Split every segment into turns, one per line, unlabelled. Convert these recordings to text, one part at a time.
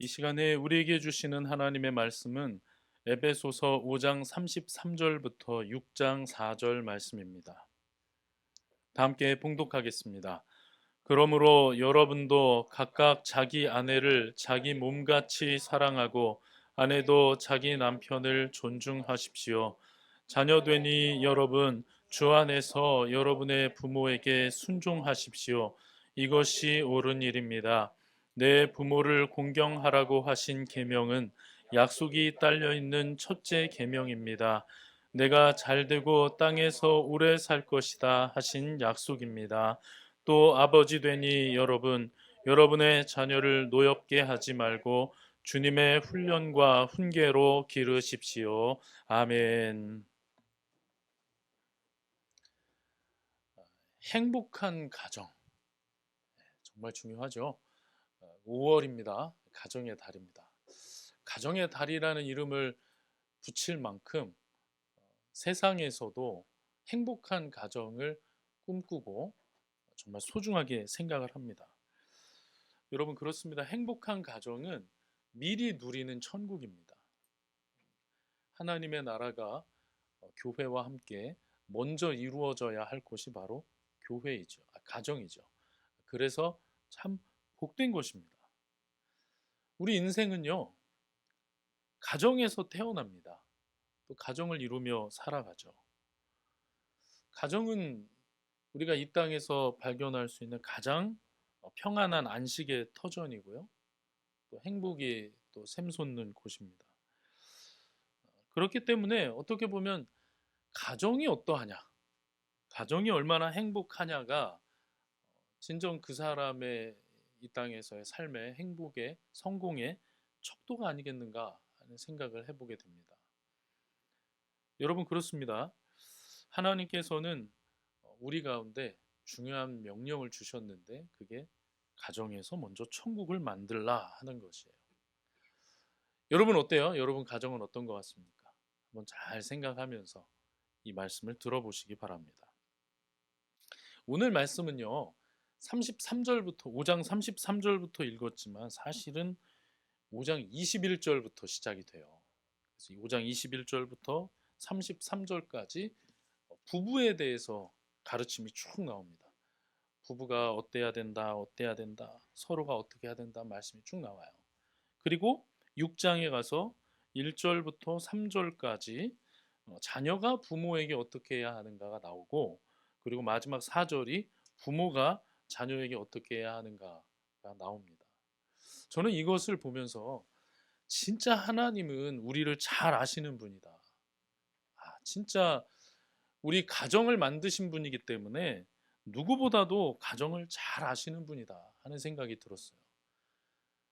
이 시간에 우리에게 주시는 하나님의 말씀은 에베소서 5장 33절부터 6장 4절 말씀입니다. 다 함께 봉독하겠습니다. 그러므로 여러분도 각각 자기 아내를 자기 몸같이 사랑하고 아내도 자기 남편을 존중하십시오. 자녀되니 여러분 주 안에서 여러분의 부모에게 순종하십시오. 이것이 옳은 일입니다. 내 부모를 공경하라고 하신 계명은 약속이 딸려 있는 첫째 계명입니다. 내가 잘되고 땅에서 오래 살 것이다 하신 약속입니다. 또 아버지 되니 여러분, 여러분의 자녀를 노엽게 하지 말고 주님의 훈련과 훈계로 기르십시오. 아멘. 행복한 가정. 정말 중요하죠. 5월입니다. 가정의 달입니다. 가정의 달이라는 이름을 붙일 만큼 세상에서도 행복한 가정을 꿈꾸고 정말 소중하게 생각을 합니다. 여러분 그렇습니다. 행복한 가정은 미리 누리는 천국입니다. 하나님의 나라가 교회와 함께 먼저 이루어져야 할 곳이 바로 교회이죠. 가정이죠. 그래서 참 복된 것입니다. 우리 인생은요, 가정에서 태어납니다. 또 가정을 이루며 살아가죠. 가정은 우리가 이 땅에서 발견할 수 있는 가장 평안한 안식의 터전이고요. 또 행복이 또 샘솟는 곳입니다. 그렇기 때문에 어떻게 보면 가정이 어떠하냐, 가정이 얼마나 행복하냐가 진정 그 사람의 이 땅에서의 삶의 행복의 성공의 척도가 아니겠는가 하는 생각을 해보게 됩니다. 여러분 그렇습니다. 하나님께서는 우리 가운데 중요한 명령을 주셨는데 그게 가정에서 먼저 천국을 만들라 하는 것이에요. 여러분 어때요? 여러분 가정은 어떤 것 같습니까? 한번 잘 생각하면서 이 말씀을 들어보시기 바랍니다. 오늘 말씀은요. 33절부터 5장 33절부터 읽었지만 사실은 5장 21절부터 시작이 돼요. 그래서 5장 21절부터 33절까지 부부에 대해서 가르침이 쭉 나옵니다. 부부가 어때야 된다, 어때야 된다, 서로가 어떻게 해야 된다 말씀이 쭉 나와요. 그리고 6장에 가서 1절부터 3절까지 자녀가 부모에게 어떻게 해야 하는가가 나오고, 그리고 마지막 4절이 부모가 자녀에게 어떻게 해야 하는가가 나옵니다. 저는 이것을 보면서 진짜 하나님은 우리를 잘 아시는 분이다. 진짜 우리 가정을 만드신 분이기 때문에 누구보다도 가정을 잘 아시는 분이다 하는 생각이 들었어요.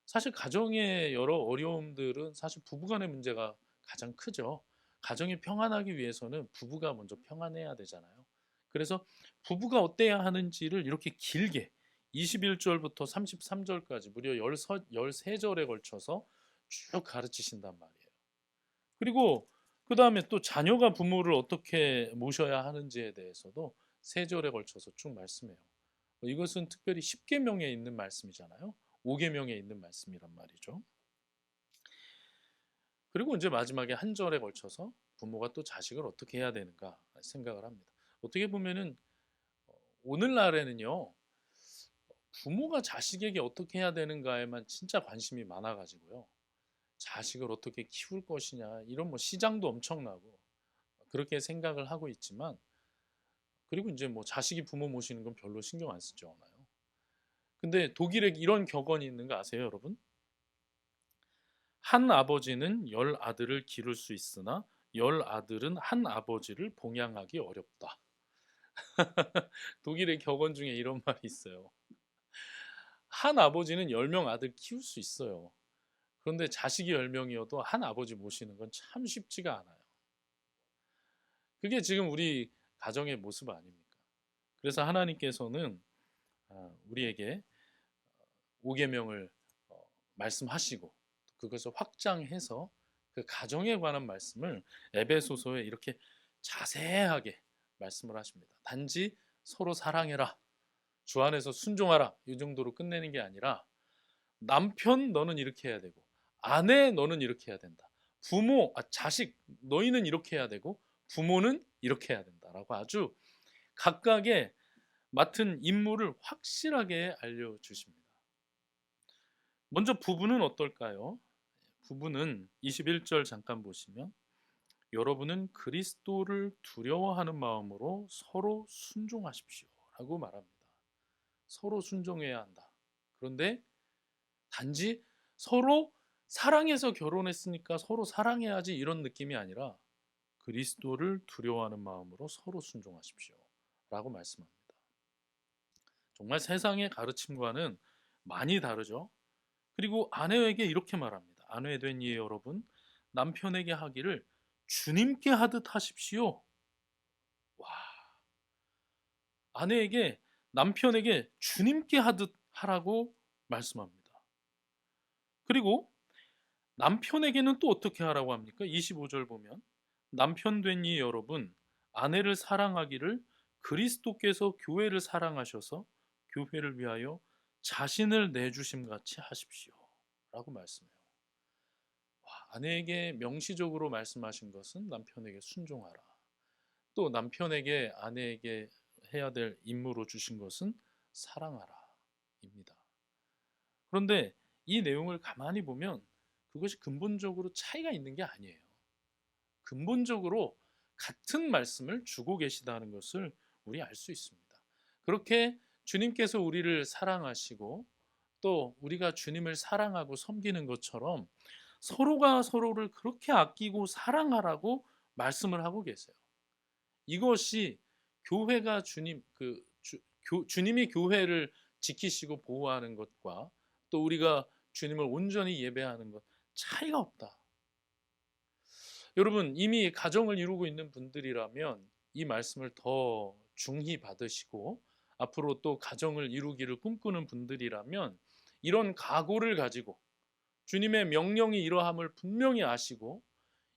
사실 가정의 여러 어려움들은 사실 부부간의 문제가 가장 크죠. 가정이 평안하기 위해서는 부부가 먼저 평안해야 되잖아요. 그래서 부부가 어때야 하는지를 이렇게 길게 21절부터 33절까지 무려 13절에 걸쳐서 쭉 가르치신단 말이에요. 그리고 그 다음에 또 자녀가 부모를 어떻게 모셔야 하는지에 대해서도 3절에 걸쳐서 쭉 말씀해요. 이것은 특별히 10계명에 있는 말씀이잖아요. 5계명에 있는 말씀이란 말이죠. 그리고 이제 마지막에 한 절에 걸쳐서 부모가 또 자식을 어떻게 해야 되는가 생각을 합니다. 어떻게 보면은 오늘날에는요, 부모가 자식에게 어떻게 해야 되는가에만 진짜 관심이 많아가지고요. 자식을 어떻게 키울 것이냐 이런 뭐 시장도 엄청나고 그렇게 생각을 하고 있지만, 그리고 이제 뭐 자식이 부모 모시는 건 별로 신경 안 쓰죠. 근데 독일에 이런 격언이 있는 거 아세요, 여러분? 한 아버지는 10아들을 기를 수 있으나 10아들은 한 아버지를 봉양하기 어렵다. 독일의 격언 중에 이런 말이 있어요. 한 아버지는 10명 아들 키울 수 있어요. 그런데 자식이 10명이어도 한 아버지 모시는 건 참 쉽지가 않아요. 그게 지금 우리 가정의 모습 아닙니까? 그래서 하나님께서는 우리에게 5계명을 말씀하시고 그것을 확장해서 그 가정에 관한 말씀을 에베소서에 이렇게 자세하게 말씀을 하십니다. 단지 서로 사랑해라, 주 안에서 순종하라 이 정도로 끝내는 게 아니라 남편 너는 이렇게 해야 되고, 아내 너는 이렇게 해야 된다. 부모, 자식 너희는 이렇게 해야 되고, 부모는 이렇게 해야 된다라고 아주 각각의 맡은 임무를 확실하게 알려주십니다. 먼저 부부는 어떨까요? 부부는 21절 잠깐 보시면 여러분은 그리스도를 두려워하는 마음으로 서로 순종하십시오 라고 말합니다. 서로 순종해야 한다. 그런데 단지 서로 사랑해서 결혼했으니까 서로 사랑해야지 이런 느낌이 아니라 그리스도를 두려워하는 마음으로 서로 순종하십시오 라고 말씀합니다. 정말 세상의 가르침과는 많이 다르죠. 그리고 아내에게 이렇게 말합니다. 아내 된 이 여러분, 남편에게 하기를 주님께 하듯 하십시오. 와, 아내에게 남편에게 주님께 하듯 하라고 말씀합니다. 그리고 남편에게는 또 어떻게 하라고 합니까? 25절 보면 남편 된 이 여러분, 아내를 사랑하기를 그리스도께서 교회를 사랑하셔서 교회를 위하여 자신을 내주심 같이 하십시오 라고 말씀해요. 아내에게 명시적으로 말씀하신 것은 남편에게 순종하라. 또 남편에게 아내에게 해야 될 임무로 주신 것은 사랑하라 입니다. 그런데 이 내용을 가만히 보면 그것이 근본적으로 차이가 있는 게 아니에요. 근본적으로 같은 말씀을 주고 계시다는 것을 우리 알 수 있습니다. 그렇게 주님께서 우리를 사랑하시고 또 우리가 주님을 사랑하고 섬기는 것처럼 서로가 서로를 그렇게 아끼고 사랑하라고 말씀을 하고 계세요. 이것이 교회가 주님이 교회를 지키시고 보호하는 것과 또 우리가 주님을 온전히 예배하는 것 차이가 없다. 여러분 이미 가정을 이루고 있는 분들이라면 이 말씀을 더 중히 받으시고 앞으로 또 가정을 이루기를 꿈꾸는 분들이라면 이런 각오를 가지고 주님의 명령이 이러함을 분명히 아시고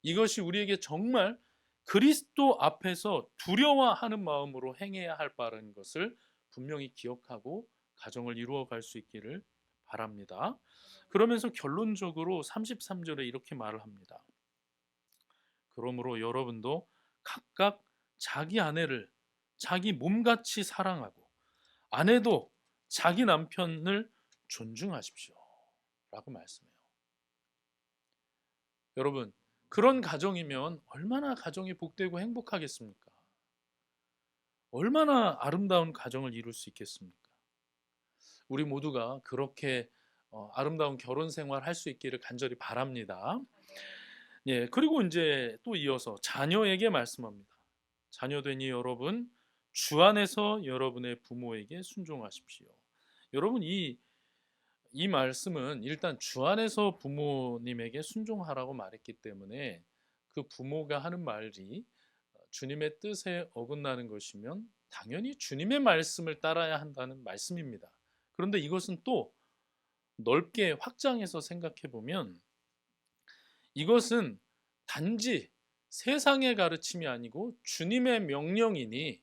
이것이 우리에게 정말 그리스도 앞에서 두려워하는 마음으로 행해야 할 바라는 것을 분명히 기억하고 가정을 이루어 갈 수 있기를 바랍니다. 그러면서 결론적으로 33절에 이렇게 말을 합니다. 그러므로 여러분도 각각 자기 아내를 자기 몸같이 사랑하고 아내도 자기 남편을 존중하십시오 라고 말씀해요. 여러분 그런 가정이면 얼마나 가정이 복되고 행복하겠습니까? 얼마나 아름다운 가정을 이룰 수 있겠습니까? 우리 모두가 그렇게 아름다운 결혼 생활 할 수 있기를 간절히 바랍니다. 예, 그리고 이제 또 이어서 자녀에게 말씀합니다. 자녀되니 여러분 주 안에서 여러분의 부모에게 순종하십시오. 여러분 이 말씀은 일단 주 안에서 부모님에게 순종하라고 말했기 때문에 그 부모가 하는 말이 주님의 뜻에 어긋나는 것이면 당연히 주님의 말씀을 따라야 한다는 말씀입니다. 그런데 이것은 또 넓게 확장해서 생각해 보면 이것은 단지 세상의 가르침이 아니고 주님의 명령이니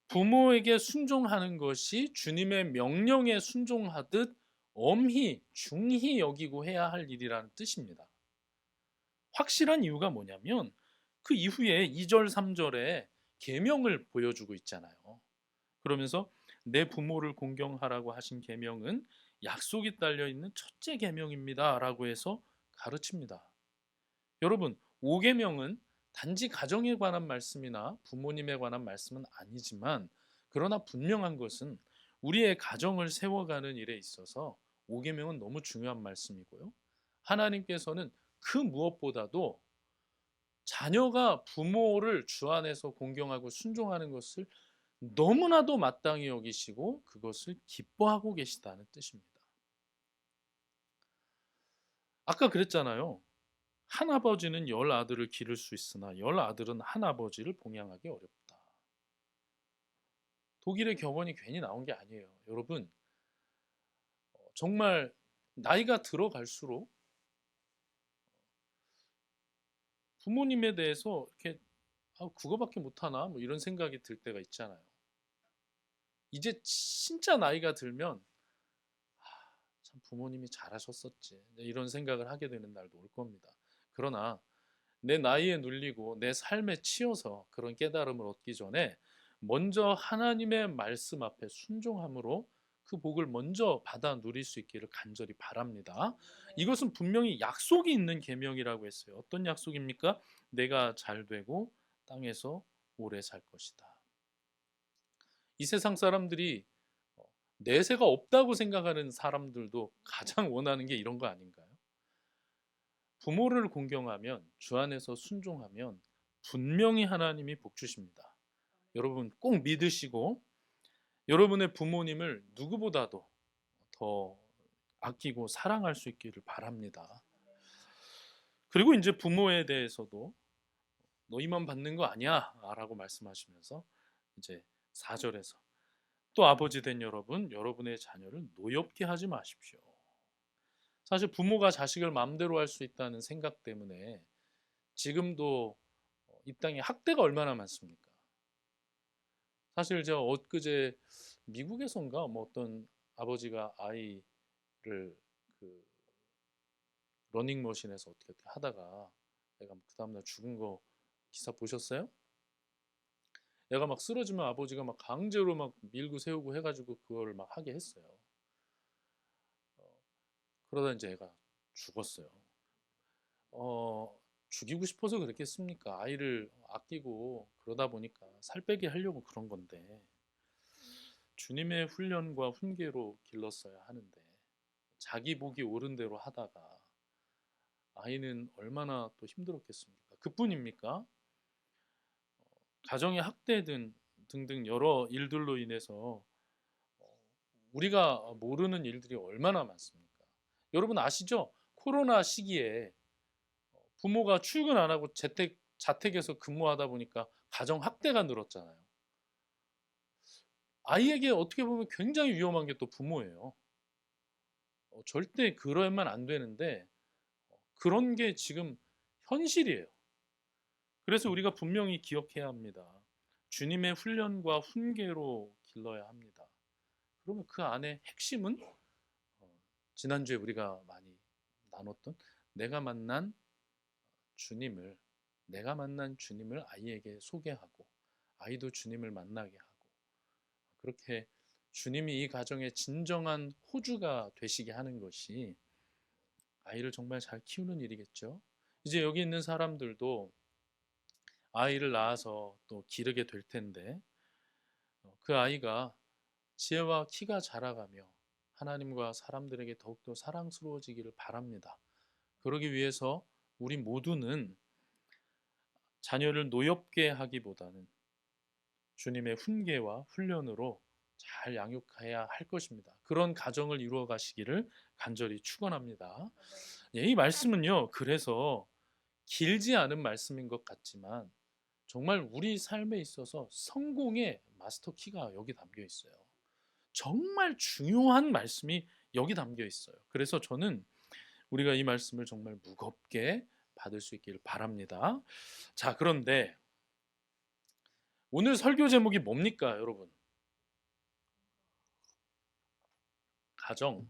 부모에게 순종하는 것이 주님의 명령에 순종하듯 엄히 중히 여기고 해야 할 일이라는 뜻입니다. 확실한 이유가 뭐냐면 그 이후에 2절 3절에 계명을 보여주고 있잖아요. 그러면서 내 부모를 공경하라고 하신 계명은 약속이 딸려 있는 첫째 계명입니다라고 해서 가르칩니다. 여러분, 5계명은 단지 가정에 관한 말씀이나 부모님에 관한 말씀은 아니지만 그러나 분명한 것은 우리의 가정을 세워가는 일에 있어서 5계명은 너무 중요한 말씀이고요. 하나님께서는 그 무엇보다도 자녀가 부모를 주 안에서 공경하고 순종하는 것을 너무나도 마땅히 여기시고 그것을 기뻐하고 계시다는 뜻입니다. 아까 그랬잖아요. 한 아버지는 10아들을 기를 수 있으나 10아들은 한 아버지를 봉양하기 어렵다. 독일의 격언이 괜히 나온 게 아니에요. 여러분 정말 나이가 들어갈수록 부모님에 대해서 이렇게 그거밖에 못하나 뭐 이런 생각이 들 때가 있잖아요. 이제 진짜 나이가 들면 참 참 부모님이 잘하셨었지. 이런 생각을 하게 되는 날도 올 겁니다. 그러나 내 나이에 눌리고 내 삶에 치여서 그런 깨달음을 얻기 전에 먼저 하나님의 말씀 앞에 순종함으로 그 복을 먼저 받아 누릴 수 있기를 간절히 바랍니다. 이것은 분명히 약속이 있는 계명이라고 했어요. 어떤 약속입니까? 내가 잘 되고 땅에서 오래 살 것이다. 이 세상 사람들이 내세가 없다고 생각하는 사람들도 가장 원하는 게 이런 거 아닌가요? 부모를 공경하면, 주 안에서 순종하면 분명히 하나님이 복 주십니다. 여러분 꼭 믿으시고 여러분의 부모님을 누구보다도 더 아끼고 사랑할 수 있기를 바랍니다. 그리고 이제 부모에 대해서도 너희만 받는 거 아니야 라고 말씀하시면서 이제 4절에서 또 아버지 된 여러분, 여러분의 자녀를 노엽게 하지 마십시오. 사실 부모가 자식을 마음대로 할 수 있다는 생각 때문에 지금도 이 땅에 학대가 얼마나 많습니까? 사실 제가 엊그제 미국에선가 뭐 어떤 아버지가 아이를 그 러닝머신에서 어떻게 하다가 애가 그 다음날 죽은 거 기사 보셨어요? 애가 막 쓰러지면 아버지가 막 강제로 막 밀고 세우고 해가지고 그걸 막 하게 했어요. 그러다 이제 애가 죽었어요. 죽이고 싶어서 그랬겠습니까? 아이를 아끼고 그러다 보니까 살 빼게 하려고 그런 건데 주님의 훈련과 훈계로 길렀어야 하는데 자기 복이 옳은 대로 하다가 아이는 얼마나 또 힘들었겠습니까? 그뿐입니까? 가정의 학대든 등등 여러 일들로 인해서 우리가 모르는 일들이 얼마나 많습니까? 여러분 아시죠? 코로나 시기에 부모가 출근 안 하고 자택에서 근무하다 보니까 가정 학대가 늘었잖아요. 아이에게 어떻게 보면 굉장히 위험한 게 또 부모예요. 절대 그러면 안 되는데 그런 게 지금 현실이에요. 그래서 우리가 분명히 기억해야 합니다. 주님의 훈련과 훈계로 길러야 합니다. 그러면 그 안에 핵심은 지난주에 우리가 많이 나눴던 내가 만난 주님을 내가 만난 주님을 아이에게 소개하고 아이도 주님을 만나게 하고 그렇게 주님이 이 가정의 진정한 호주가 되시게 하는 것이 아이를 정말 잘 키우는 일이겠죠. 이제 여기 있는 사람들도 아이를 낳아서 또 기르게 될 텐데 그 아이가 지혜와 키가 자라가며 하나님과 사람들에게 더욱더 사랑스러워지기를 바랍니다. 그러기 위해서 우리 모두는 자녀를 노엽게 하기보다는 주님의 훈계와 훈련으로 잘 양육해야 할 것입니다. 그런 가정을 이루어 가시기를 간절히 축원합니다. 이 말씀은요. 그래서 길지 않은 말씀인 것 같지만 정말 우리 삶에 있어서 성공의 마스터 키가 여기 담겨 있어요. 정말 중요한 말씀이 여기 담겨 있어요. 그래서 저는 우리가 이 말씀을 정말 무겁게 받을 수 있기를 바랍니다. 자, 그런데 오늘 설교 제목이 뭡니까, 여러분? 가정,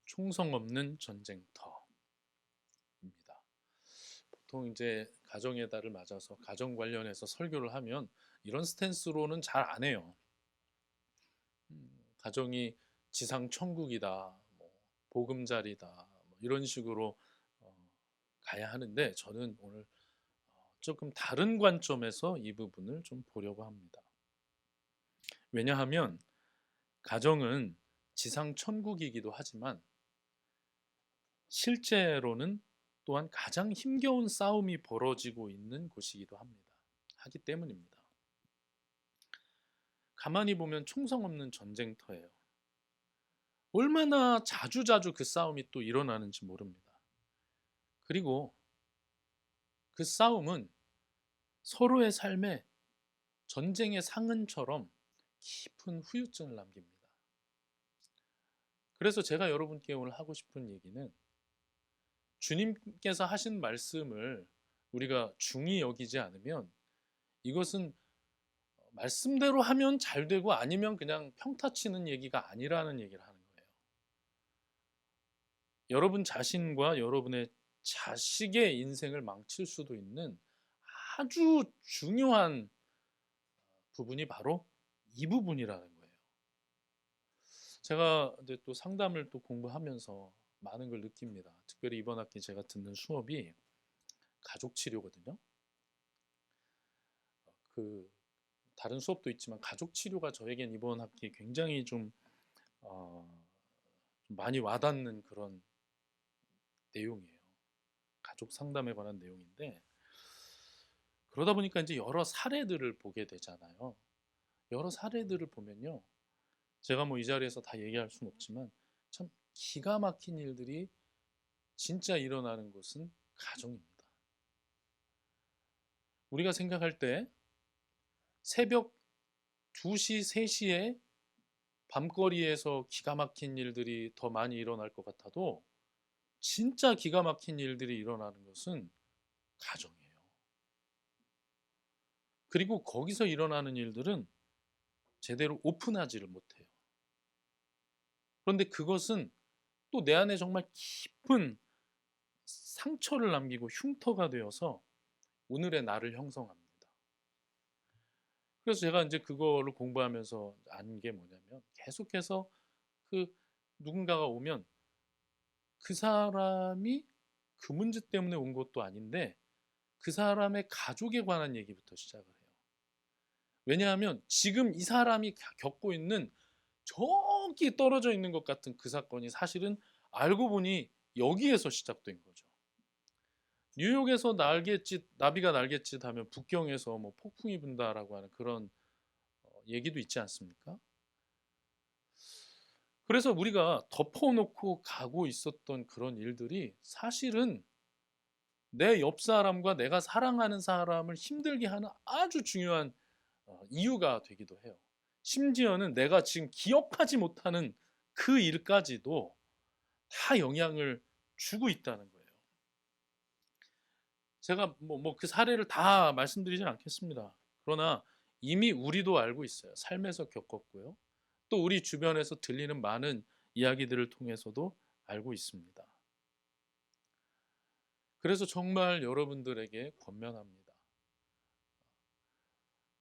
총성 없는 전쟁터입니다. 보통 이제 가정의 달을 맞아서 가정 관련해서 설교를 하면 이런 스탠스로는 잘 안 해요. 가정이 지상 천국이다, 뭐 보금자리다, 뭐 이런 식으로 가야 하는데 저는 오늘 조금 다른 관점에서 이 부분을 좀 보려고 합니다. 왜냐하면 가정은 지상 천국이기도 하지만 실제로는 또한 가장 힘겨운 싸움이 벌어지고 있는 곳이기도 하기 때문입니다. 가만히 보면 총성 없는 전쟁터예요. 얼마나 자주자주 그 싸움이 또 일어나는지 모릅니다. 그리고 그 싸움은 서로의 삶에 전쟁의 상흔처럼 깊은 후유증을 남깁니다. 그래서 제가 여러분께 오늘 하고 싶은 얘기는 주님께서 하신 말씀을 우리가 중히 여기지 않으면 이것은 말씀대로 하면 잘 되고 아니면 그냥 평타 치는 얘기가 아니라는 얘기를 하는 거예요. 여러분 자신과 여러분의 자식의 인생을 망칠 수도 있는 아주 중요한 부분이 바로 이 부분이라는 거예요. 제가 이제 또 상담을 또 공부하면서 많은 걸 느낍니다. 특별히 이번 학기 제가 듣는 수업이 가족 치료거든요. 그 다른 수업도 있지만 가족 치료가 저에겐 이번 학기 굉장히 좀 많이 와닿는 그런 내용이에요. 가족 상담에 관한 내용인데, 그러다 보니까 이제 여러 사례들을 보게 되잖아요. 여러 사례들을 보면요, 제가 뭐 이 자리에서 다 얘기할 수는 없지만 참 기가 막힌 일들이 진짜 일어나는 곳은 가정입니다. 우리가 생각할 때 새벽 2시, 3시에 밤거리에서 기가 막힌 일들이 더 많이 일어날 것 같아도 진짜 기가 막힌 일들이 일어나는 것은 가정이에요. 그리고 거기서 일어나는 일들은 제대로 오픈하지를 못해요. 그런데 그것은 또 내 안에 정말 깊은 상처를 남기고 흉터가 되어서 오늘의 나를 형성합니다. 그래서 제가 이제 그거를 공부하면서 안 게 뭐냐면, 계속해서 그 누군가가 오면 그 사람이 그 문제 때문에 온 것도 아닌데 그 사람의 가족에 관한 얘기부터 시작을 해요. 왜냐하면 지금 이 사람이 겪고 있는 저기 떨어져 있는 것 같은 그 사건이 사실은 알고 보니 여기에서 시작된 거죠. 뉴욕에서 나비가 날갯짓 하면 북경에서 뭐 폭풍이 분다라고 하는 그런 얘기도 있지 않습니까? 그래서 우리가 덮어놓고 가고 있었던 그런 일들이 사실은 내 옆 사람과 내가 사랑하는 사람을 힘들게 하는 아주 중요한 이유가 되기도 해요. 심지어는 내가 지금 기억하지 못하는 그 일까지도 다 영향을 주고 있다는 거예요. 제가 그 사례를 다 말씀드리진 않겠습니다. 그러나 이미 우리도 알고 있어요. 삶에서 겪었고요. 또 우리 주변에서 들리는 많은 이야기들을 통해서도 알고 있습니다. 그래서 정말 여러분들에게 권면합니다.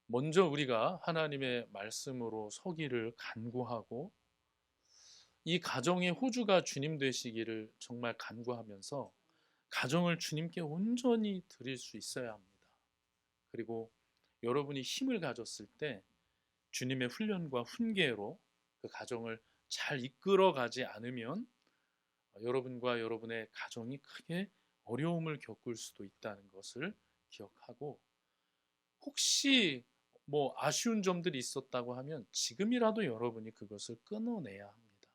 먼저 우리가 하나님의 말씀으로 서기를 간구하고 이 가정의 호주가 주님 되시기를 정말 간구하면서 가정을 주님께 온전히 드릴 수 있어야 합니다. 그리고 여러분이 힘을 가졌을 때 주님의 훈련과 훈계로 그 가정을 잘 이끌어 가지 않으면 여러분과 여러분의 가정이 크게 어려움을 겪을 수도 있다는 것을 기억하고, 혹시 뭐 아쉬운 점들이 있었다고 하면 지금이라도 여러분이 그것을 끊어내야 합니다.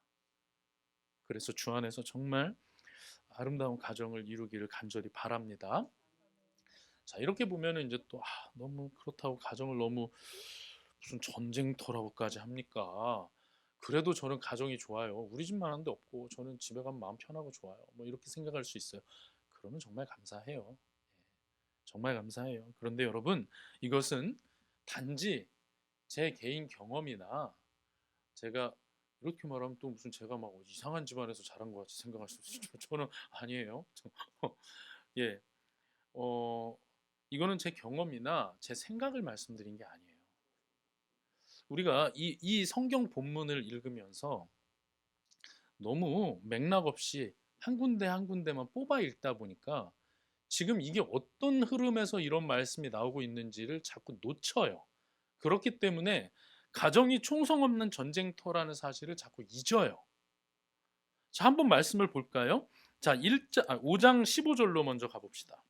그래서 주 안에서 정말 아름다운 가정을 이루기를 간절히 바랍니다. 자, 이렇게 보면은 이제 또 너무 그렇다고 가정을 너무 무슨 전쟁터라고까지 합니까? 그래도 저는 가정이 좋아요. 우리 집만 한데 없고 저는 집에 가면 마음 편하고 좋아요. 뭐 이렇게 생각할 수 있어요. 그러면 정말 감사해요. 예, 정말 감사해요. 그런데 여러분, 이것은 단지 제 개인 경험이나, 제가 이렇게 말하면 또 무슨 제가 막 이상한 집안에서 자란 것 같이 생각할 수 있죠. 저는 아니에요. 예, 어, 이거는 제 경험이나 제 생각을 말씀드린 게 아니에요. 우리가 이 성경 본문을 읽으면서 너무 맥락 없이 한 군데 한 군데만 뽑아 읽다 보니까 지금 이게 어떤 흐름에서 이런 말씀이 나오고 있는지를 자꾸 놓쳐요. 그렇기 때문에 가정이 총성 없는 전쟁터라는 사실을 자꾸 잊어요. 자, 한번 말씀을 볼까요? 자, 5장 15절로 먼저 가봅시다.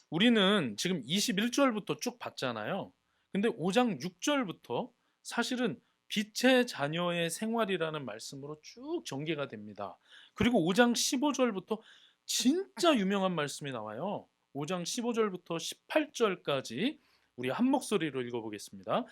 우리는 지금 21절부터 쭉 봤잖아요. 근데 5장 6절부터 사실은 빛의 자녀의 생활이라는 말씀으로 쭉 전개가 됩니다. 그리고 5장 15절부터 진짜 유명한 말씀이 나와요. 5장 15절부터 18절까지 우리 한 목소리로 읽어보겠습니다.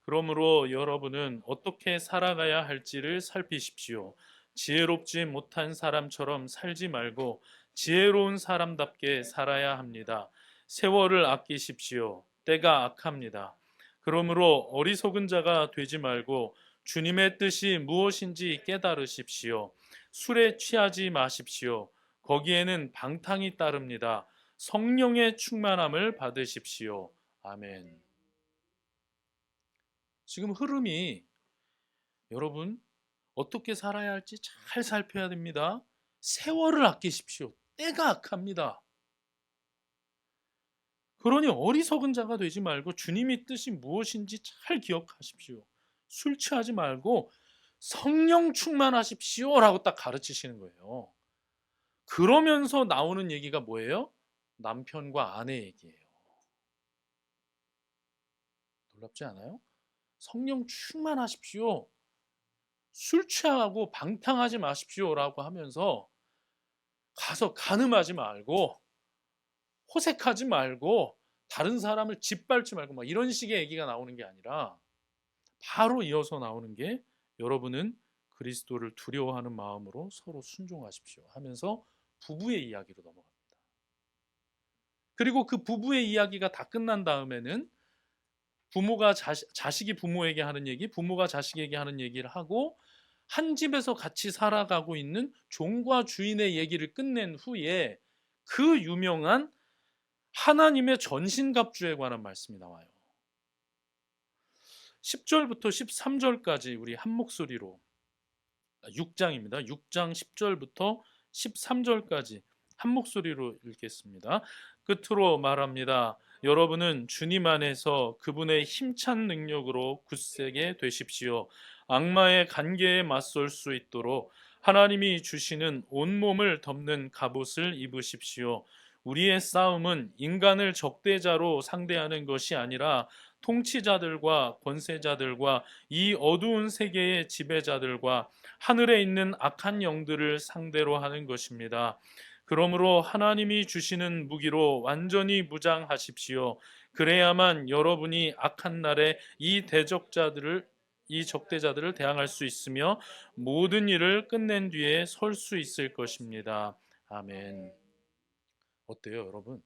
그러므로 여러분은 어떻게 살아가야 할지를 살피십시오. 지혜롭지 못한 사람처럼 살지 말고 지혜로운 사람답게 살아야 합니다. 세월을 아끼십시오. 때가 악합니다. 그러므로 어리석은 자가 되지 말고 주님의 뜻이 무엇인지 깨달으십시오. 술에 취하지 마십시오. 거기에는 방탕이 따릅니다. 성령의 충만함을 받으십시오. 아멘. 지금 흐름이 여러분 어떻게 살아야 할지 잘 살펴야 됩니다. 세월을 아끼십시오. 때가 악합니다. 그러니 어리석은 자가 되지 말고 주님의 뜻이 무엇인지 잘 기억하십시오. 술 취하지 말고 성령 충만하십시오라고 딱 가르치시는 거예요. 그러면서 나오는 얘기가 뭐예요? 남편과 아내 얘기예요. 놀랍지 않아요? 성령 충만하십시오. 술 취하고 방탕하지 마십시오라고 하면서 가서 간음하지 말고 호색하지 말고 다른 사람을 짓밟지 말고 막 이런 식의 얘기가 나오는 게 아니라 바로 이어서 나오는 게 여러분은 그리스도를 두려워하는 마음으로 서로 순종하십시오 하면서 부부의 이야기로 넘어갑니다. 그리고 그 부부의 이야기가 다 끝난 다음에는 부모가 자식이 부모에게 하는 얘기, 부모가 자식에게 하는 얘기를 하고 한 집에서 같이 살아가고 있는 종과 주인의 얘기를 끝낸 후에 그 유명한 하나님의 전신갑주에 관한 말씀이 나와요. 10절부터 13절까지 우리 한 목소리로 6장입니다. 6장 10절부터 13절까지 한 목소리로 읽겠습니다. 끝으로 말합니다. 여러분은 주님 안에서 그분의 힘찬 능력으로 굳세게 되십시오. 악마의 간계에 맞설 수 있도록 하나님이 주시는 온몸을 덮는 갑옷을 입으십시오. 우리의 싸움은 인간을 적대자로 상대하는 것이 아니라 통치자들과 권세자들과 이 어두운 세계의 지배자들과 하늘에 있는 악한 영들을 상대로 하는 것입니다. 그러므로 하나님이 주시는 무기로 완전히 무장하십시오. 그래야만 여러분이 악한 날에 이 적대자들을 대항할 수 있으며 모든 일을 끝낸 뒤에 설 수 있을 것입니다. 아멘. 어때요, 여러분?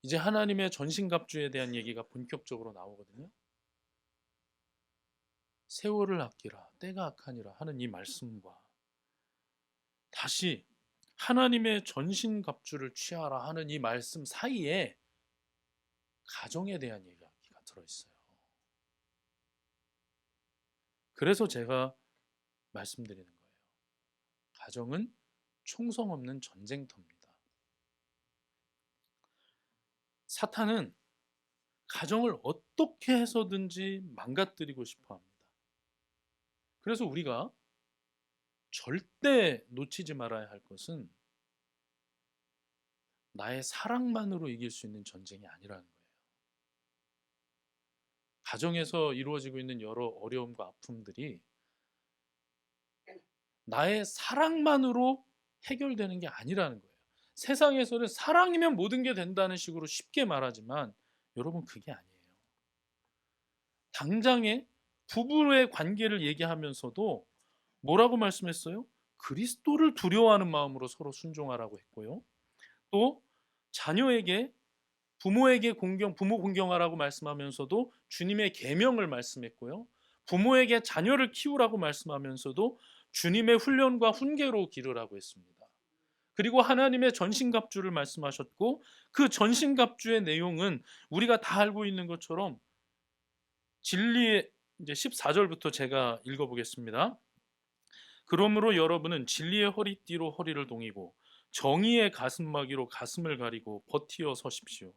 이제 하나님의 전신갑주에 대한 얘기가 본격적으로 나오거든요. 세월을 아끼라, 때가 악하니라 하는 이 말씀과 다시 하나님의 전신갑주를 취하라 하는 이 말씀 사이에 가정에 대한 얘기가 들어있어요. 그래서 제가 말씀드리는 거예요. 가정은 총성 없는 전쟁터입니다. 사탄은 가정을 어떻게 해서든지 망가뜨리고 싶어 합니다. 그래서 우리가 절대 놓치지 말아야 할 것은 나의 사랑만으로 이길 수 있는 전쟁이 아니라는 거예요. 가정에서 이루어지고 있는 여러 어려움과 아픔들이 나의 사랑만으로 해결되는 게 아니라는 거예요. 세상에서는 사랑이면 모든 게 된다는 식으로 쉽게 말하지만 여러분 그게 아니에요. 당장에 부부의 관계를 얘기하면서도 뭐라고 말씀했어요? 그리스도를 두려워하는 마음으로 서로 순종하라고 했고요. 또 자녀에게 부모에게 부모 공경하라고 말씀하면서도 주님의 계명을 말씀했고요. 부모에게 자녀를 키우라고 말씀하면서도 주님의 훈련과 훈계로 기르라고 했습니다. 그리고 하나님의 전신갑주를 말씀하셨고 그 전신갑주의 내용은 우리가 다 알고 있는 것처럼 진리의 이제 14절부터 제가 읽어보겠습니다. 그러므로 여러분은 진리의 허리띠로 허리를 동이고 정의의 가슴막이로 가슴을 가리고 버티어 서십시오.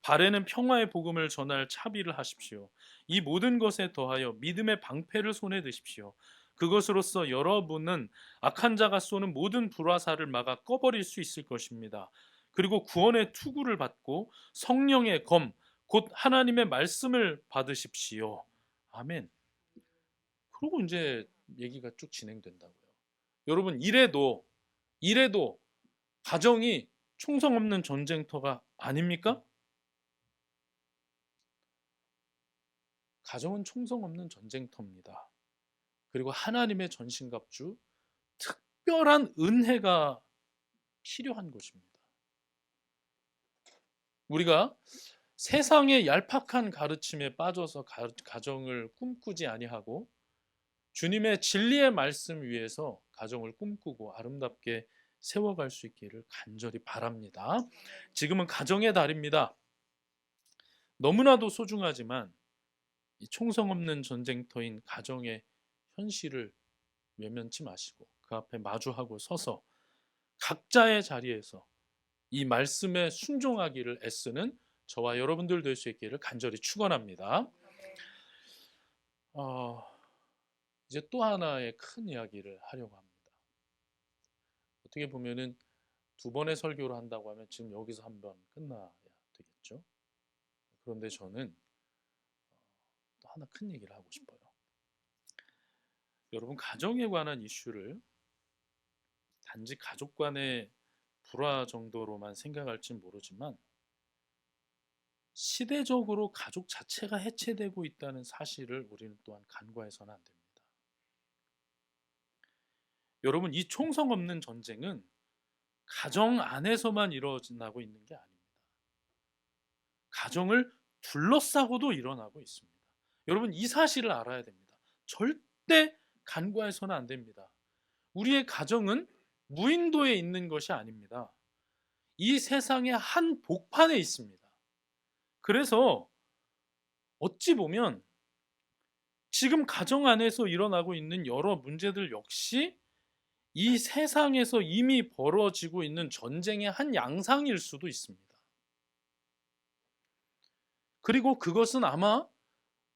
발에는 평화의 복음을 전할 차비를 하십시오. 이 모든 것에 더하여 믿음의 방패를 손에 드십시오. 그것으로써 여러분은 악한 자가 쏘는 모든 불화살을 막아 꺼버릴 수 있을 것입니다. 그리고 구원의 투구를 받고 성령의 검, 곧 하나님의 말씀을 받으십시오. 아멘. 그리고 이제 얘기가 쭉 진행된다고요. 여러분 이래도 가정이 총성 없는 전쟁터가 아닙니까? 가정은 총성 없는 전쟁터입니다. 그리고 하나님의 전신갑주, 특별한 은혜가 필요한 것입니다. 우리가 세상의 얄팍한 가르침에 빠져서 가정을 꿈꾸지 아니하고 주님의 진리의 말씀 위에서 가정을 꿈꾸고 아름답게 세워갈 수 있기를 간절히 바랍니다. 지금은 가정의 달입니다. 너무나도 소중하지만 이 총성 없는 전쟁터인 가정의 현실을 외면치 마시고 그 앞에 마주하고 서서 각자의 자리에서 이 말씀에 순종하기를 애쓰는 저와 여러분들 될 수 있기를 간절히 축원합니다. 이제 또 하나의 큰 이야기를 하려고 합니다. 어떻게 보면은 두 번의 설교를 한다고 하면 지금 여기서 한 번 끝나야 되겠죠. 그런데 저는 또 하나 큰 얘기를 하고 싶어요. 여러분, 가정에 관한 이슈를 단지 가족 간의 불화 정도로만 생각할진 모르지만 시대적으로 가족 자체가 해체되고 있다는 사실을 우리는 또한 간과해서는 안 됩니다. 여러분, 이 총성 없는 전쟁은 가정 안에서만 일어나고 있는 게 아닙니다. 가정을 둘러싸고도 일어나고 있습니다. 여러분, 이 사실을 알아야 됩니다. 절대 간과해서는 안 됩니다. 우리의 가정은 무인도에 있는 것이 아닙니다. 이 세상의 한 복판에 있습니다. 그래서 어찌 보면 지금 가정 안에서 일어나고 있는 여러 문제들 역시 이 세상에서 이미 벌어지고 있는 전쟁의 한 양상일 수도 있습니다. 그리고 그것은 아마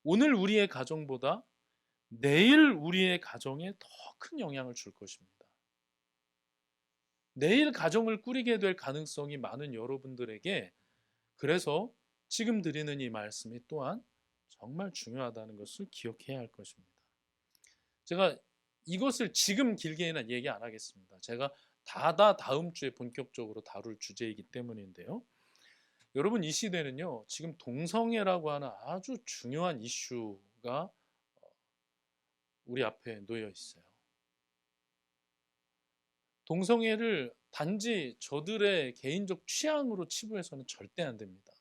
오늘 우리의 가정보다 내일 우리의 가정에 더 큰 영향을 줄 것입니다. 내일 가정을 꾸리게 될 가능성이 많은 여러분들에게 그래서 지금 드리는 이 말씀이 또한 정말 중요하다는 것을 기억해야 할 것입니다. 제가 이것을 지금 길게는 얘기 안 하겠습니다. 제가 다음 주에 본격적으로 다룰 주제이기 때문인데요. 여러분, 이 시대는요, 지금 동성애라고 하는 아주 중요한 이슈가 우리 앞에 놓여 있어요. 동성애를 단지 저들의 개인적 취향으로 치부해서는 절대 안 됩니다.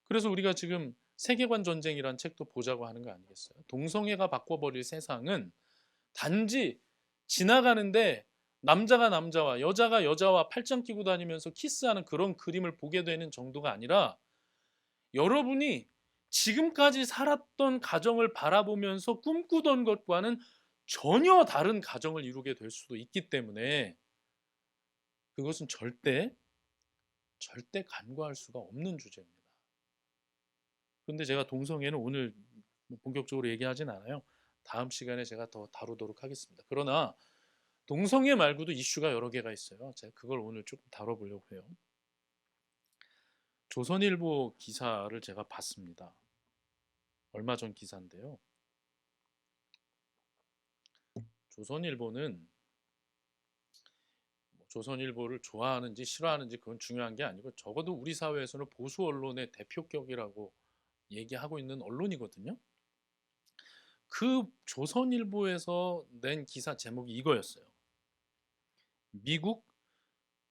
그래서 우리가 지금 세계관 전쟁이란 책도 보자고 하는 거 아니겠어요? 동성애가 바꿔버릴 세상은 단지 지나가는데 남자가 남자와 여자가 여자와 팔짱 끼고 다니면서 키스하는 그런 그림을 보게 되는 정도가 아니라 여러분이 지금까지 살았던 가정을 바라보면서 꿈꾸던 것과는 전혀 다른 가정을 이루게 될 수도 있기 때문에 그것은 절대 간과할 수가 없는 주제입니다. 그런데 제가 동성애는 오늘 본격적으로 얘기하진 않아요. 다음 시간에 제가 더 다루도록 하겠습니다. 그러나 동성애 말고도 이슈가 여러 개가 있어요. 제가 그걸 오늘 조금 다뤄보려고 해요. 조선일보 기사를 제가 봤습니다. 얼마 전 기사인데요. 조선일보는 조선일보를 좋아하는지 싫어하는지 그건 중요한 게 아니고 적어도 우리 사회에서는 보수 언론의 대표격이라고 얘기하고 있는 언론이거든요. 그 조선일보에서 낸 기사 제목이 이거였어요. 미국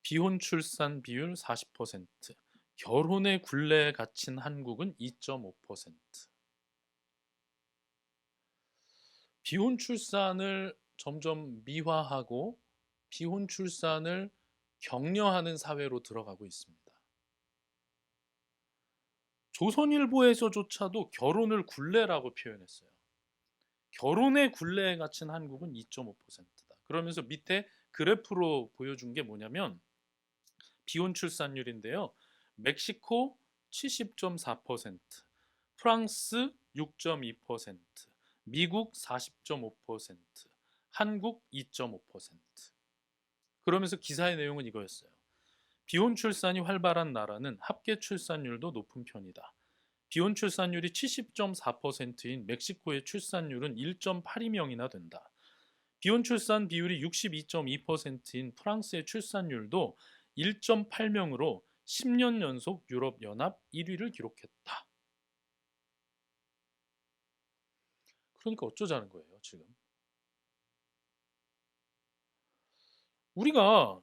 비혼 출산 비율 40%, 결혼의 굴레에 갇힌 한국은 2.5%. 비혼 출산을 점점 미화하고 비혼 출산을 격려하는 사회로 들어가고 있습니다. 조선일보에서조차도 결혼을 굴레라고 표현했어요. 결혼의 굴레에 갇힌 한국은 2.5%다. 그러면서 밑에 그래프로 보여준 게 뭐냐면 비혼 출산율인데요. 멕시코 70.4%, 프랑스 6.2%, 미국 40.5%, 한국 2.5%. 그러면서 기사의 내용은 이거였어요. 비혼 출산이 활발한 나라는 합계 출산율도 높은 편이다. 비혼 출산율이 70.4%인 멕시코의 출산율은 1.82명이나 된다. 비혼 출산 비율이 62.2%인 프랑스의 출산율도 1.8명으로 10년 연속 유럽연합 1위를 기록했다. 그러니까 어쩌자는 거예요, 지금. 우리가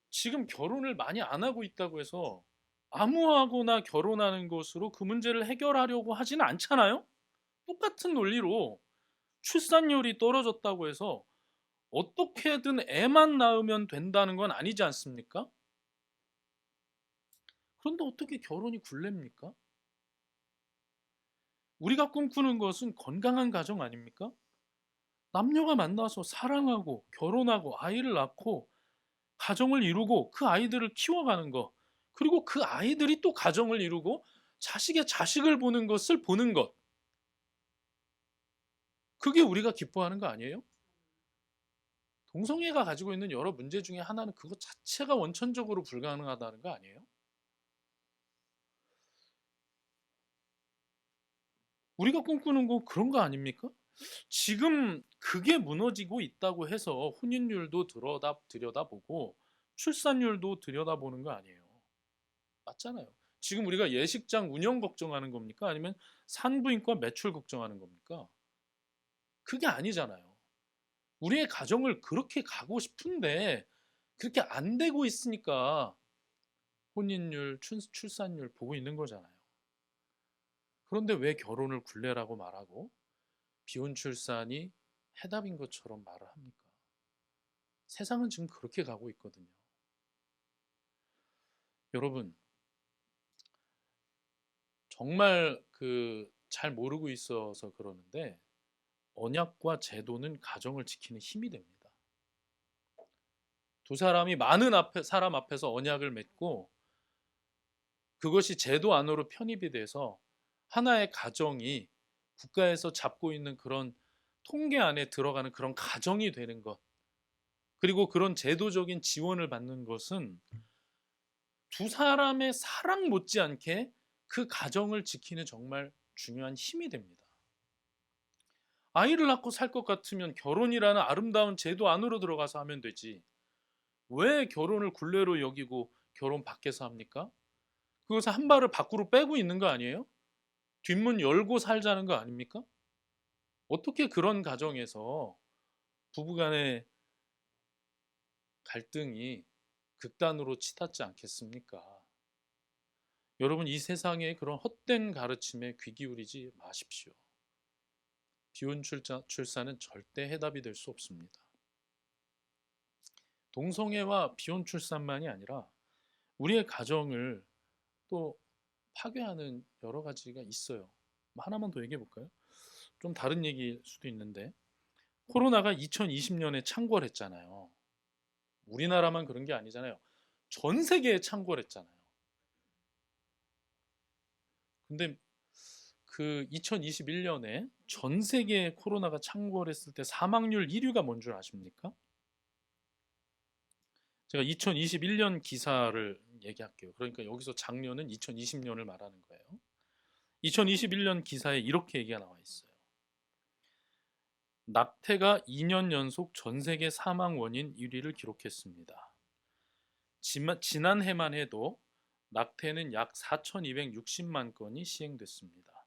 지금 결혼을 많이 안 하고 있다고 해서 아무하고나 결혼하는 것으로 그 문제를 해결하려고 하지는 않잖아요? 똑같은 논리로 출산율이 떨어졌다고 해서 어떻게든 애만 낳으면 된다는 건 아니지 않습니까? 그런데 어떻게 결혼이 굴레입니까? 우리가 꿈꾸는 것은 건강한 가정 아닙니까? 남녀가 만나서 사랑하고 결혼하고 아이를 낳고 가정을 이루고 그 아이들을 키워가는 것, 그리고 그 아이들이 또 가정을 이루고 자식의 자식을 보는 것을 보는 것, 그게 우리가 기뻐하는 거 아니에요? 동성애가 가지고 있는 여러 문제 중에 하나는 그것 자체가 원천적으로 불가능하다는 거 아니에요? 우리가 꿈꾸는 건 그런 거 아닙니까? 지금 그게 무너지고 있다고 해서 혼인율도 들여다보고 출산율도 들여다보는 거 아니에요. 맞잖아요. 지금 우리가 예식장 운영 걱정하는 겁니까? 아니면 산부인과 매출 걱정하는 겁니까? 그게 아니잖아요. 우리의 가정을 그렇게 가고 싶은데 그렇게 안 되고 있으니까 혼인율, 출산율 보고 있는 거잖아요. 그런데 왜 결혼을 굴레라고 말하고 비혼 출산이 해답인 것처럼 말을 합니까? 세상은 지금 그렇게 가고 있거든요. 여러분, 정말 잘 모르고 있어서 그러는데 언약과 제도는 가정을 지키는 힘이 됩니다. 두 사람이 많은 사람 앞에서 언약을 맺고 그것이 제도 안으로 편입이 돼서 하나의 가정이 국가에서 잡고 있는 그런 통계 안에 들어가는 그런 가정이 되는 것, 그리고 그런 제도적인 지원을 받는 것은 두 사람의 사랑 못지않게 그 가정을 지키는 정말 중요한 힘이 됩니다. 아이를 낳고 살 것 같으면 결혼이라는 아름다운 제도 안으로 들어가서 하면 되지. 왜 결혼을 굴레로 여기고 결혼 밖에서 합니까? 그것을 한 발을 밖으로 빼고 있는 거 아니에요? 뒷문 열고 살자는 거 아닙니까? 어떻게 그런 가정에서 부부간의 갈등이 극단으로 치닫지 않겠습니까? 여러분, 이 세상에 그런 헛된 가르침에 귀 기울이지 마십시오. 비혼 출산은 절대 해답이 될 수 없습니다. 동성애와 비혼 출산만이 아니라 우리의 가정을 또 파괴하는 여러 가지가 있어요. 하나만 더 얘기해 볼까요? 좀 다른 얘기일 수도 있는데 코로나가 2020년에 창궐했잖아요. 우리나라만 그런 게 아니잖아요. 전 세계에 창궐했잖아요. 근데 그 2021년에 전 세계에 코로나가 창궐했을 때 사망률 1위가 뭔 줄 아십니까? 제가 2021년 기사를 얘기할게요. 그러니까 여기서 작년은 2020년을 말하는 거예요. 2021년 기사에 이렇게 얘기가 나와 있어요. 낙태가 2년 연속 전 세계 사망 원인 1위를 기록했습니다. 지난해만 해도 낙태는 약 4,260만 건이 시행됐습니다.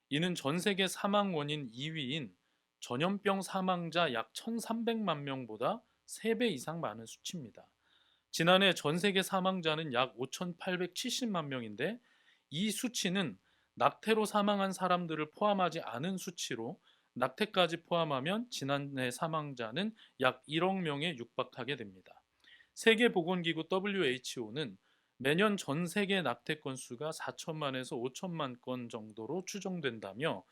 이는 전 세계 사망 원인 2위인 전염병 사망자 약 1,300만 명보다 3배 이상 많은 수치입니다. 지난해 전 세계 사망자는 약 5,870만 명인데 이 수치는 낙태로 사망한 사람들을 포함하지 않은 수치로 낙태까지 포함하면 지난해 사망자는 약 1억 명에 육박하게 됩니다. 세계보건기구 WHO는 매년 전 세계 낙태 건수가 4천만에서 5천만 건 정도로 추정된다며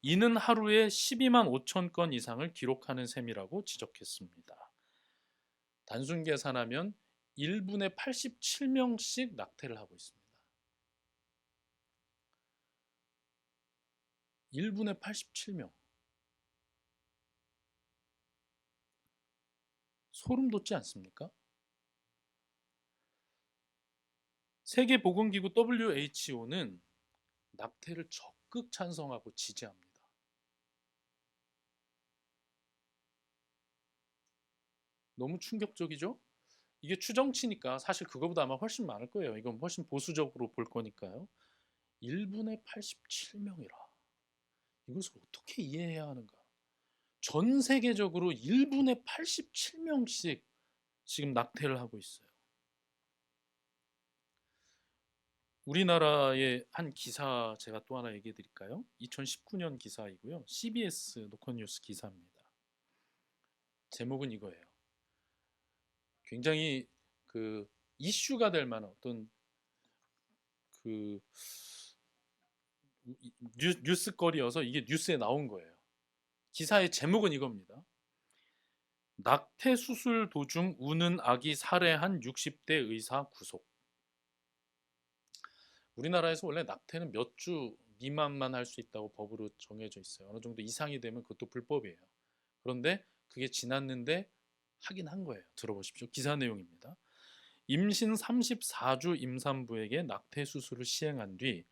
이는 하루에 12만 5천 건 이상을 기록하는 셈이라고 지적했습니다. 단순 계산하면 1분에 87명씩 낙태를 하고 있습니다. 1분에 87명. 소름 돋지 않습니까? 세계보건기구 WHO는 낙태를 적극 찬성하고 지지합니다. 너무 충격적이죠? 이게 추정치니까 사실 그거보다 아마 훨씬 많을 거예요. 이건 훨씬 보수적으로 볼 거니까요. 1분에 87명이라. 이것을 어떻게 이해해야 하는가? 전 세계적으로 1분에 87명씩 지금 낙태를 하고 있어요. 우리나라의 한 기사 제가 또 하나 얘기해 드릴까요? 2019년 기사이고요. CBS 노컷뉴스 기사입니다. 제목은 이거예요. 굉장히 그 이슈가 될 만한 어떤 그 뉴스거리여서 이게 뉴스에 나온 거예요. 기사의 제목은 이겁니다. 낙태 수술 도중 우는 아기 살해한 60대 의사 구속. 우리나라에서 원래 낙태는 몇 주 미만만 할 수 있다고 법으로 정해져 있어요. 어느 정도 이상이 되면 그것도 불법이에요. 그런데 그게 지났는데 하긴 한 거예요. 들어보십시오. 기사 내용입니다. 임신 34주 임산부에게 낙태 수술을 시행한 뒤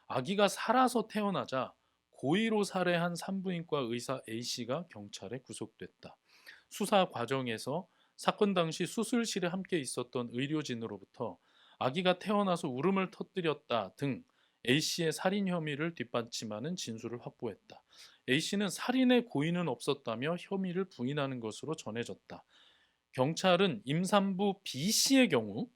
아기가 살아서 태어나자 고의로 살해한 산부인과 의사 A씨가 경찰에 구속됐다. 수사 과정에서 사건 당시 수술실에 함께 있었던 의료진으로부터 아기가 태어나서 울음을 터뜨렸다 등 A씨의 살인 혐의를 뒷받침하는 진술을 확보했다. A씨는 살인의 고의는 없었다며 혐의를 부인하는 것으로 전해졌다. 경찰은 임산부 B씨의 경우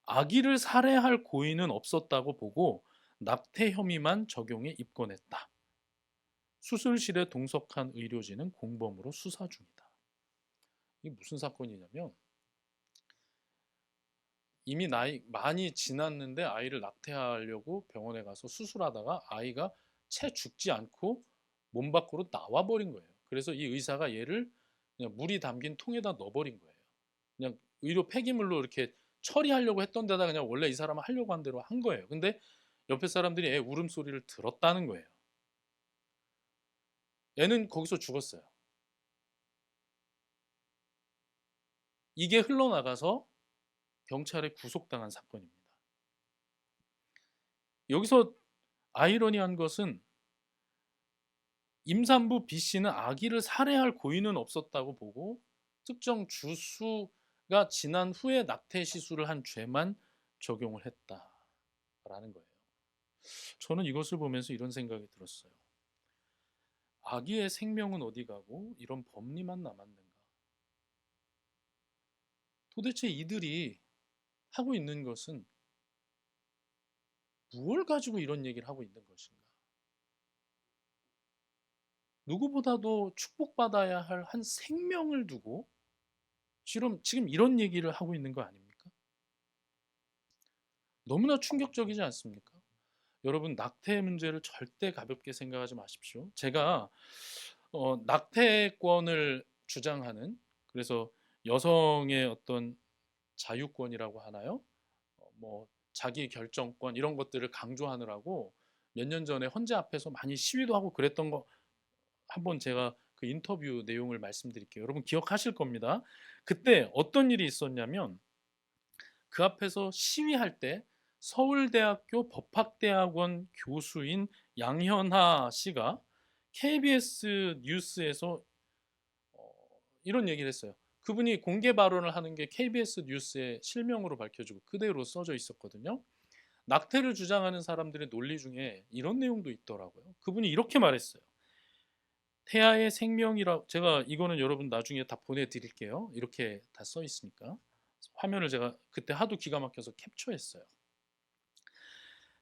아기를 살해할 고의는 없었다고 보고 낙태 혐의만 적용해 입건했다. 수술실에 동석한 의료진은 공범으로 수사 중이다. 이게 무슨 사건이냐면 이미 나이 많이 지났는데 아이를 낙태하려고 병원에 가서 수술하다가 아이가 채 죽지 않고 몸 밖으로 나와버린 거예요. 그래서 이 의사가 얘를 그냥 물이 담긴 통에다 넣어버린 거예요. 그냥 의료 폐기물로 이렇게 처리하려고 했던 데다 그냥 원래 이 사람은 하려고 한 대로 한 거예요. 근데 옆에 사람들이 애 울음소리를 들었다는 거예요. 애는 거기서 죽었어요. 이게 흘러나가서 경찰에 구속당한 사건입니다. 여기서 아이러니한 것은 임산부 B씨는 아기를 살해할 고의는 없었다고 보고 특정 주수가 지난 후에 낙태 시술을 한 죄만 적용을 했다라는 거예요. 저는 이것을 보면서 이런 생각이 들었어요. 아기의 생명은 어디 가고 이런 법리만 남았는가? 도대체 이들이 하고 있는 것은 무엇을 가지고 이런 얘기를 하고 있는 것인가? 누구보다도 축복받아야 할 한 생명을 두고 지금 이런 얘기를 하고 있는 거 아닙니까? 너무나 충격적이지 않습니까? 여러분, 낙태 문제를 절대 가볍게 생각하지 마십시오. 제가 낙태권을 주장하는, 그래서 여성의 어떤 자유권이라고 하나요? 뭐 자기 결정권 이런 것들을 강조하느라고 몇 년 전에 헌재 앞에서 많이 시위도 하고 그랬던 거 한번 제가 그 인터뷰 내용을 말씀드릴게요. 여러분 기억하실 겁니다. 그때 어떤 일이 있었냐면 그 앞에서 시위할 때 서울대학교 법학대학원 교수인 양현하 씨가 KBS 뉴스에서 이런 얘기를 했어요. 그분이 공개 발언을 하는 게 KBS 뉴스에 실명으로 밝혀지고 그대로 써져 있었거든요. 낙태를 주장하는 사람들의 논리 중에 이런 내용도 있더라고요. 그분이 이렇게 말했어요. 태아의 생명이라 제가 이거는 여러분 나중에 다 보내드릴게요. 이렇게 다 써 있으니까 화면을 제가 그때 하도 기가 막혀서 캡처했어요.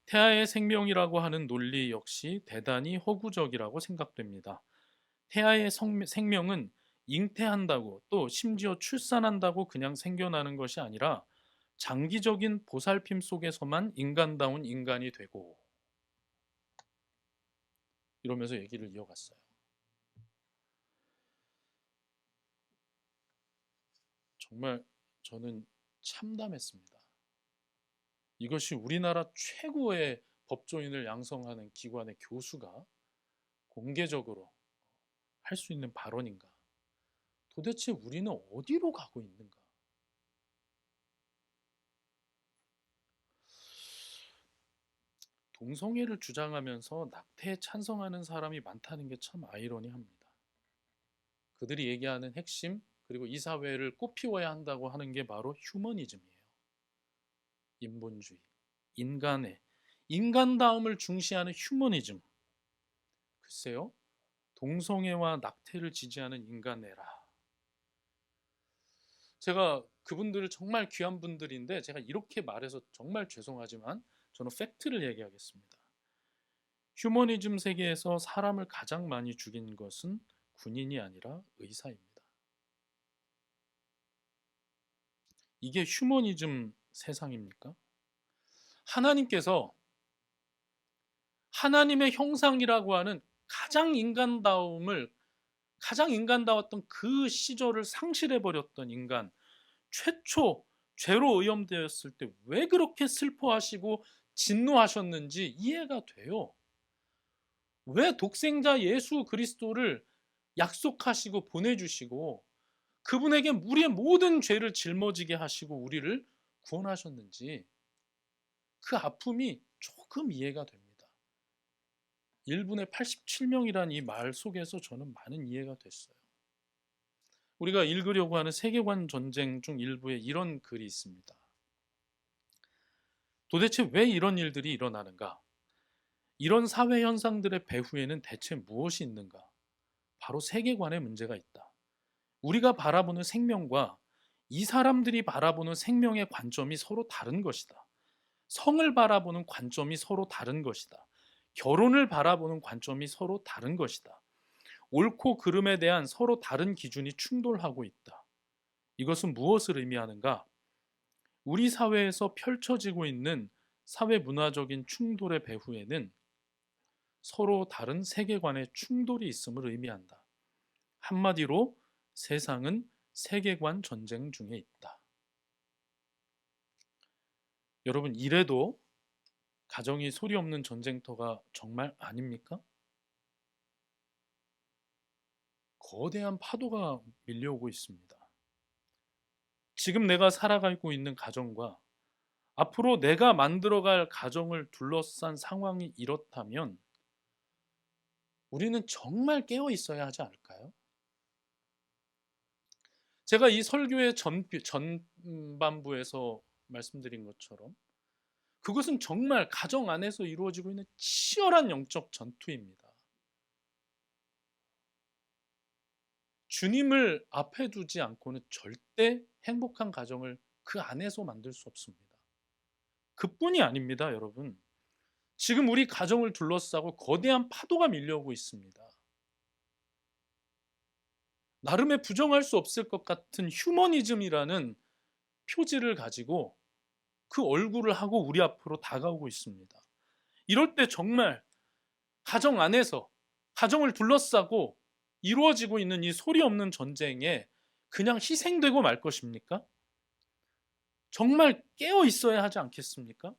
태아의 생명이라고 하는 논리 역시 대단히 허구적이라고 생각됩니다. 태아의 생명은 잉태한다고 또 심지어 출산한다고 그냥 생겨나는 것이 아니라 장기적인 보살핌 속에서만 인간다운 인간이 되고 이러면서 얘기를 이어갔어요. 정말 저는 참담했습니다. 이것이 우리나라 최고의 법조인을 양성하는 기관의 교수가 공개적으로 할 수 있는 발언인가? 도대체 우리는 어디로 가고 있는가? 동성애를 주장하면서 낙태에 찬성하는 사람이 많다는 게 참 아이러니합니다. 그들이 얘기하는 핵심 그리고 이 사회를 꽃피워야 한다고 하는 게 바로 휴머니즘이에요. 인본주의, 인간다움을 중시하는 휴머니즘. 글쎄요, 동성애와 낙태를 지지하는 인간애라. 제가 그분들을 정말 귀한 분들인데 제가 이렇게 말해서 정말 죄송하지만 저는 팩트를 얘기하겠습니다. 휴머니즘 세계에서 사람을 가장 많이 죽인 것은 군인이 아니라 의사입니다. 이게 휴머니즘 세상입니까? 하나님께서 하나님의 형상이라고 하는 가장 인간다웠던 그 시절을 상실해버렸던 인간, 최초 죄로 오염되었을 때 왜 그렇게 슬퍼하시고 진노하셨는지 이해가 돼요. 왜 독생자 예수 그리스도를 약속하시고 보내주시고 그분에게 우리의 모든 죄를 짊어지게 하시고 우리를 구원하셨는지 그 아픔이 조금 이해가 됩니다. 1분의 87명이란 이 말 속에서 저는 많은 이해가 됐어요. 우리가 읽으려고 하는 세계관 전쟁 중 일부에 이런 글이 있습니다. 도대체 왜 이런 일들이 일어나는가? 이런 사회 현상들의 배후에는 대체 무엇이 있는가? 바로 세계관의 문제가 있다. 우리가 바라보는 생명과 이 사람들이 바라보는 생명의 관점이 서로 다른 것이다. 성을 바라보는 관점이 서로 다른 것이다. 결혼을 바라보는 관점이 서로 다른 것이다. 옳고 그름에 대한 서로 다른 기준이 충돌하고 있다. 이것은 무엇을 의미하는가? 우리 사회에서 펼쳐지고 있는 사회 문화적인 충돌의 배후에는 서로 다른 세계관의 충돌이 있음을 의미한다. 한마디로 세상은 세계관 전쟁 중에 있다. 여러분, 이래도 가정이 소리 없는 전쟁터가 정말 아닙니까? 거대한 파도가 밀려오고 있습니다. 지금 내가 살아가고 있는 가정과 앞으로 내가 만들어갈 가정을 둘러싼 상황이 이렇다면 우리는 정말 깨어 있어야 하지 않을까요? 제가 이 설교의 전반부에서 말씀드린 것처럼 그것은 정말 가정 안에서 이루어지고 있는 치열한 영적 전투입니다. 주님을 앞에 두지 않고는 절대 행복한 가정을 그 안에서 만들 수 없습니다. 그뿐이 아닙니다, 여러분. 지금 우리 가정을 둘러싸고 거대한 파도가 밀려오고 있습니다. 나름의 부정할 수 없을 것 같은 휴머니즘이라는 표지를 가지고 그 얼굴을 하고 우리 앞으로 다가오고 있습니다. 이럴 때 정말 가정 안에서 가정을 둘러싸고 이루어지고 있는 이 소리 없는 전쟁에 그냥 희생되고 말 것입니까? 정말 깨어 있어야 하지 않겠습니까?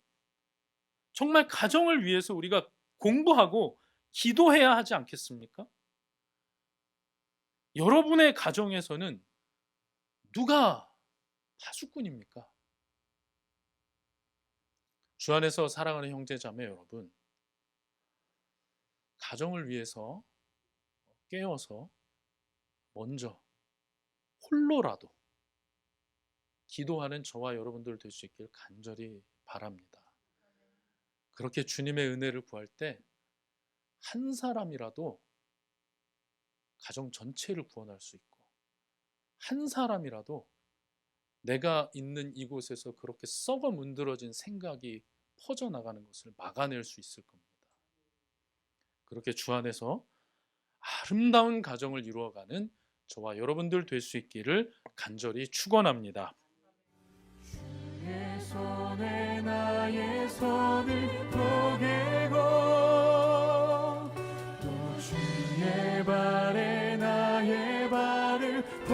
정말 가정을 위해서 우리가 공부하고 기도해야 하지 않겠습니까? 여러분의 가정에서는 누가 파수꾼입니까? 주 안에서 사랑하는 형제 자매 여러분, 가정을 위해서 깨어서 먼저 홀로라도 기도하는 저와 여러분들 될 수 있길 간절히 바랍니다. 그렇게 주님의 은혜를 구할 때 한 사람이라도 가정 전체를 구원할 수 있고 한 사람이라도 내가 있는 이곳에서 그렇게 썩어 문드러진 생각이 퍼져나가는 것을 막아낼 수 있을 겁니다. 그렇게 주 안에서 아름다운 가정을 이루어가는 저와 여러분들 될 수 있기를 간절히 축원합니다. 주의 손에 나의 손을 포개고 또 주의 발에 나의 발을